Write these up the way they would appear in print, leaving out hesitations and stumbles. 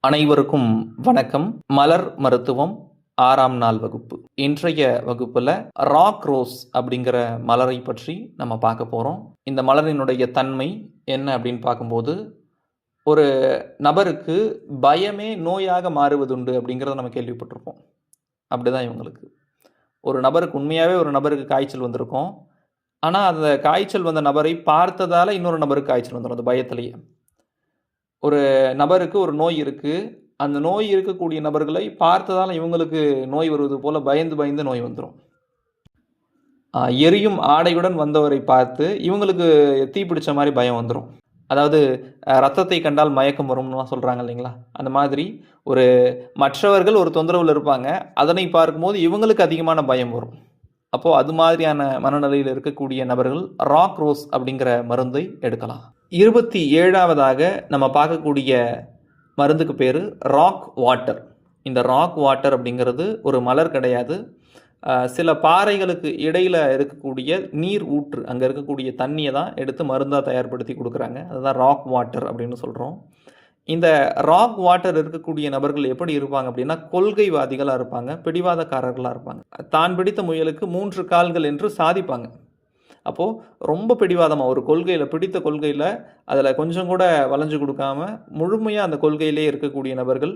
அனைவருக்கும் வணக்கம். மலர் மருத்துவம் 6ஆம் நாள் வகுப்பு. இன்றைய வகுப்புல ராக் ரோஸ் அப்படிங்கிற மலரை பற்றி நம்ம பார்க்க போறோம். இந்த மலரினுடைய தன்மை என்ன அப்படின்னு பார்க்கும்போது, ஒரு நபருக்கு பயமே நோயாக மாறுவதுண்டு அப்படிங்கிறத நம்ம கேள்விப்பட்டிருப்போம். அப்படிதான் இவங்களுக்கு. ஒரு நபருக்கு உண்மையாவே ஒரு நபருக்கு காய்ச்சல் வந்திருக்கும். ஆனா அந்த காய்ச்சல் வந்த நபரை பார்த்ததால இன்னொரு நபருக்கு காய்ச்சல் வந்துரும் அந்த பயத்திலேயே. ஒரு நபருக்கு ஒரு நோய் இருக்கு. அந்த நோய் இருக்கக்கூடிய நபர்களை பார்த்ததால இவங்களுக்கு நோய் வருவது போல பயந்து பயந்து நோய் வந்துரும். எரியும் ஆடையுடன் வந்தவரை பார்த்து இவங்களுக்கு தீ பிடிச்ச மாரி பயம் வந்துரும். அதாவது ரத்தத்தை கண்டால் மயக்கம் வரும்னுலாம் சொல்றாங்க இல்லைங்களா? அந்த மாதிரி ஒரு மற்றவர்கள் ஒரு தொந்தரவுல இருப்பாங்க. அதனை பார்க்கும்போது இவங்களுக்கு அதிகமான பயம் வரும். அப்போ அது மாதிரியான மனநிலையில் இருக்கக்கூடிய நபர்கள் ராக் ரோஸ் அப்படிங்கிற மருந்தை எடுக்கலாம். 27வதாக நம்ம பார்க்கக்கூடிய மருந்துக்கு பேர் ராக் வாட்டர். இந்த ராக் வாட்டர் அப்படிங்கிறது ஒரு மலர் கிடையாது. சில பாறைகளுக்கு இடையில் இருக்கக்கூடிய நீர் ஊற்று, அங்கே இருக்கக்கூடிய தண்ணியை தான் எடுத்து மருந்தாக தயார்படுத்தி கொடுக்குறாங்க. அதுதான் ராக் வாட்டர் அப்படின்னு சொல்கிறோம். இந்த ராக் வாட்டர் இருக்கக்கூடிய நபர்கள் எப்படி இருப்பாங்க அப்படின்னா, கொள்கைவாதிகளாக இருப்பாங்க, பிடிவாதக்காரர்களாக இருப்பாங்க. தான் பிடித்த முயலுக்கு 3 கால்கள் என்று சாதிப்பாங்க. அப்போது ரொம்ப பிடிவாதமாக ஒரு கொள்கையில் பிடித்த கொள்கையில் அதில் கொஞ்சம் கூட வளைஞ்சு கொடுக்காம முழுமையாக அந்த கொள்கையிலே இருக்கக்கூடிய நபர்கள்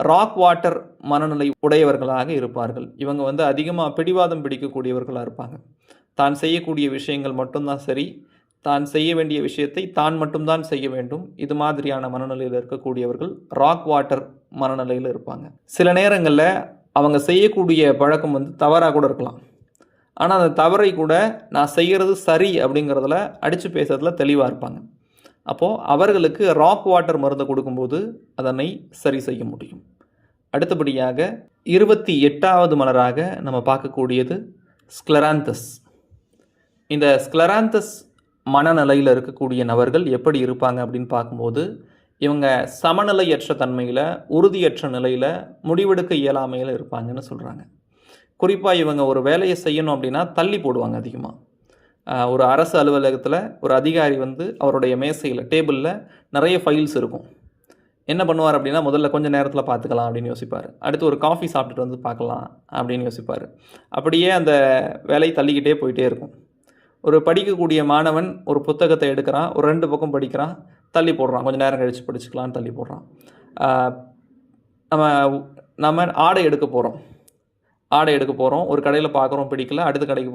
ராக் வாட்டர் மனநிலை உடையவர்களாக இருப்பார்கள். இவங்க அதிகமாக பிடிவாதம் பிடிக்கக்கூடியவர்களாக இருப்பாங்க. தான் செய்யக்கூடிய விஷயங்கள் மட்டும்தான் சரி, தான் செய்ய வேண்டிய விஷயத்தை தான் மட்டும்தான் செய்ய வேண்டும். இது மாதிரியான மனநிலையில் இருக்கக்கூடியவர்கள் ராக் வாட்டர் மனநிலையில் இருப்பாங்க. சில நேரங்களில் அவங்க செய்யக்கூடிய பழக்கம் தவறாக கூட இருக்கலாம். ஆனால் அந்த தவறை கூட நான் செய்கிறது சரி அப்படிங்கிறதுல அடித்து பேசுறதுல தெளிவாக இருப்பாங்க. அப்போது அவர்களுக்கு ராக் வாட்டர் மருந்தை கொடுக்கும்போது அதனை சரி செய்ய முடியும். அடுத்தபடியாக 28வது மலராக நம்ம பார்க்கக்கூடியது ஸ்க்லராந்தஸ். இந்த ஸ்க்லராந்தஸ் மனநிலையில் இருக்கக்கூடிய நபர்கள் எப்படி இருப்பாங்க அப்படின்னு பார்க்கும்போது, இவங்க சமநிலையற்ற தன்மையில், உறுதியற்ற நிலையில், முடிவெடுக்க இயலாமையில் இருப்பாங்கன்னு சொல்கிறாங்க. குறிப்பாக இவங்க ஒரு வேலையை செய்யணும் அப்படின்னா தள்ளி போடுவாங்க அதிகமாக. ஒரு அரசு அலுவலகத்தில் ஒரு அதிகாரி அவருடைய மேசையில் டேபிளில் நிறைய ஃபைல்ஸ் இருக்கும். என்ன பண்ணுவார் அப்படின்னா, முதல்ல கொஞ்சம் நேரத்தில் பார்த்துக்கலாம் அப்படின்னு யோசிப்பார். அடுத்து ஒரு காஃபி சாப்பிட்டுட்டு பார்க்கலாம் அப்படின்னு யோசிப்பார். அப்படியே அந்த வேலை தள்ளிக்கிட்டே போயிட்டே இருக்கும். ஒரு படிக்கக்கூடிய மாணவன் ஒரு புத்தகத்தை எடுக்கிறான், ஒரு 2 பக்கம் படிக்கிறான், தள்ளி போடுறான், கொஞ்சம் நேரம் கழித்து படிச்சுக்கலான்னு தள்ளி போடுறான். நம்ம ஆடை எடுக்க போகிறோம், ஒரு கடையில் பார்க்குறோம், பிடிக்கல, அடுத்த கடைக்கு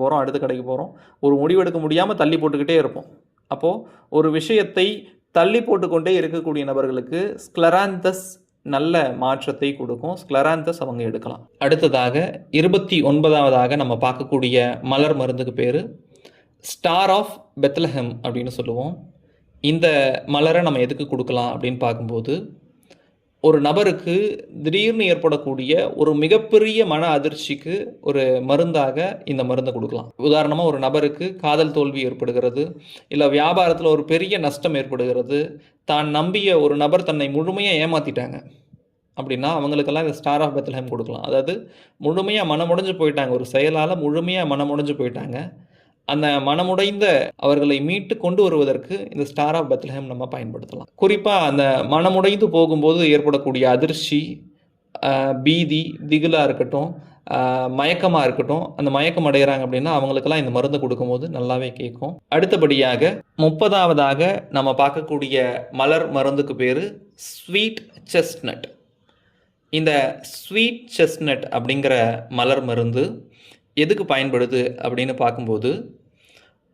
போகிறோம், ஒரு முடிவெடுக்க முடியாமல் தள்ளி போட்டுக்கிட்டே இருப்போம். அப்போது ஒரு விஷயத்தை தள்ளி போட்டுக்கொண்டே இருக்கக்கூடிய நபர்களுக்கு ஸ்க்லராந்தஸ் நல்ல மாற்றத்தை கொடுக்கும். ஸ்க்லராந்தஸ் அவங்க எடுக்கலாம். அடுத்ததாக 29வதாக நம்ம பார்க்கக்கூடிய மலர் மருந்துக்கு பேர் ஸ்டார் ஆஃப் பெத்லஹெம் அப்படின்னு சொல்லுவோம். இந்த மலரை நம்ம எதுக்கு கொடுக்கலாம் அப்படின்னு பார்க்கும்போது, ஒரு நபருக்கு திடீர்னு ஏற்படக்கூடிய ஒரு மிகப்பெரிய மன அதிர்ச்சிக்கு ஒரு மருந்தாக இந்த மருந்தை கொடுக்கலாம். உதாரணமாக ஒரு நபருக்கு காதல் தோல்வி ஏற்படுகிறது, இல்லை வியாபாரத்தில் ஒரு பெரிய நஷ்டம் ஏற்படுகிறது, தான் நம்பிய ஒரு நபர் தன்னை முழுமையாக ஏமாற்றிட்டாங்க அப்படின்னா அவங்களுக்கெல்லாம் இந்த ஸ்டார் ஆஃப் பெத்லஹெம் கொடுக்கலாம். அதாவது முழுமையாக மனமுடைஞ்சு போயிட்டாங்க, ஒரு செயலால் முழுமையாக மனமுடைஞ்சு போயிட்டாங்க. அந்த மனமுடைந்த அவர்களை மீட்டு கொண்டு வருவதற்கு இந்த ஸ்டார் ஆஃப் பெத்லஹெம் நம்ம பயன்படுத்தலாம். குறிப்பாக அந்த மனமுடைந்து போகும்போது ஏற்படக்கூடிய அதிர்ச்சி, பீதி, திகிலாக இருக்கட்டும், மயக்கமாக இருக்கட்டும், அந்த மயக்கம் அடைகிறாங்க அப்படின்னா அவங்களுக்கெல்லாம் இந்த மருந்து கொடுக்கும்போது நல்லாவே கேட்கும். அடுத்தபடியாக 30வதாக நம்ம பார்க்கக்கூடிய மலர் மருந்துக்கு பேர் ஸ்வீட் செஸ்ட்நட். இந்த ஸ்வீட் செஸ்ட்நட் அப்படிங்கிற மலர் மருந்து எதுக்கு பயன்படுது அப்படின்னு பார்க்கும்போது,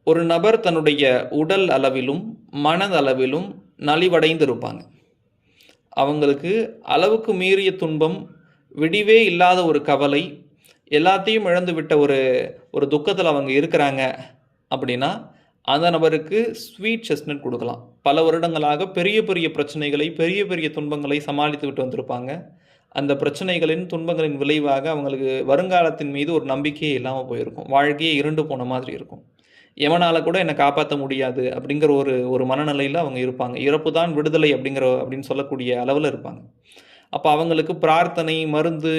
ஒரு நபர் தன்னுடைய உடல் அளவிலும் மனதளவிலும் நலிவடைந்து இருப்பாங்க. அவங்களுக்கு அளவுக்கு மீறிய துன்பம், விடிவே இல்லாத ஒரு கவலை, எல்லாத்தையும் இழந்து விட்ட ஒரு துக்கத்தில் அவங்க இருக்கிறாங்க அப்படின்னா அந்த நபருக்கு ஸ்வீட் செஸ்ட்நட் கொடுக்கலாம். பல வருடங்களாக பெரிய பெரிய பிரச்சனைகளை, பெரிய பெரிய துன்பங்களை சமாளித்து விட்டு வந்திருப்பாங்க. அந்த பிரச்சனைகளின், துன்பங்களின் விளைவாக அவங்களுக்கு வருங்காலத்தின் மீது ஒரு நம்பிக்கையே இல்லாமல் போயிருக்கும். வாழ்க்கையே இருண்டு போன மாதிரி இருக்கும். எவனால் கூட என்னை காப்பாற்ற முடியாது அப்படிங்கிற ஒரு மனநிலையில் அவங்க இருப்பாங்க. இறப்பு தான் விடுதலை அப்படின்னு சொல்லக்கூடிய அளவில் இருப்பாங்க. அப்போ அவங்களுக்கு பிரார்த்தனை, மருந்து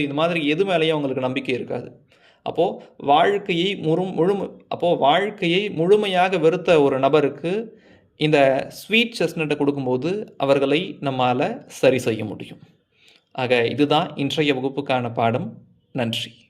இது மாதிரி எது மேலேயும் அவங்களுக்கு நம்பிக்கை இருக்காது. அப்போது வாழ்க்கையை முழுமையாக வெறுத்த ஒரு நபருக்கு இந்த ஸ்வீட் செஸ்னட்டை கொடுக்கும்போது அவர்களை நம்மால் சரி செய்ய முடியும். ஆக இதுதான் இன்றைய வகுப்புக்கான பாடம். நன்றி.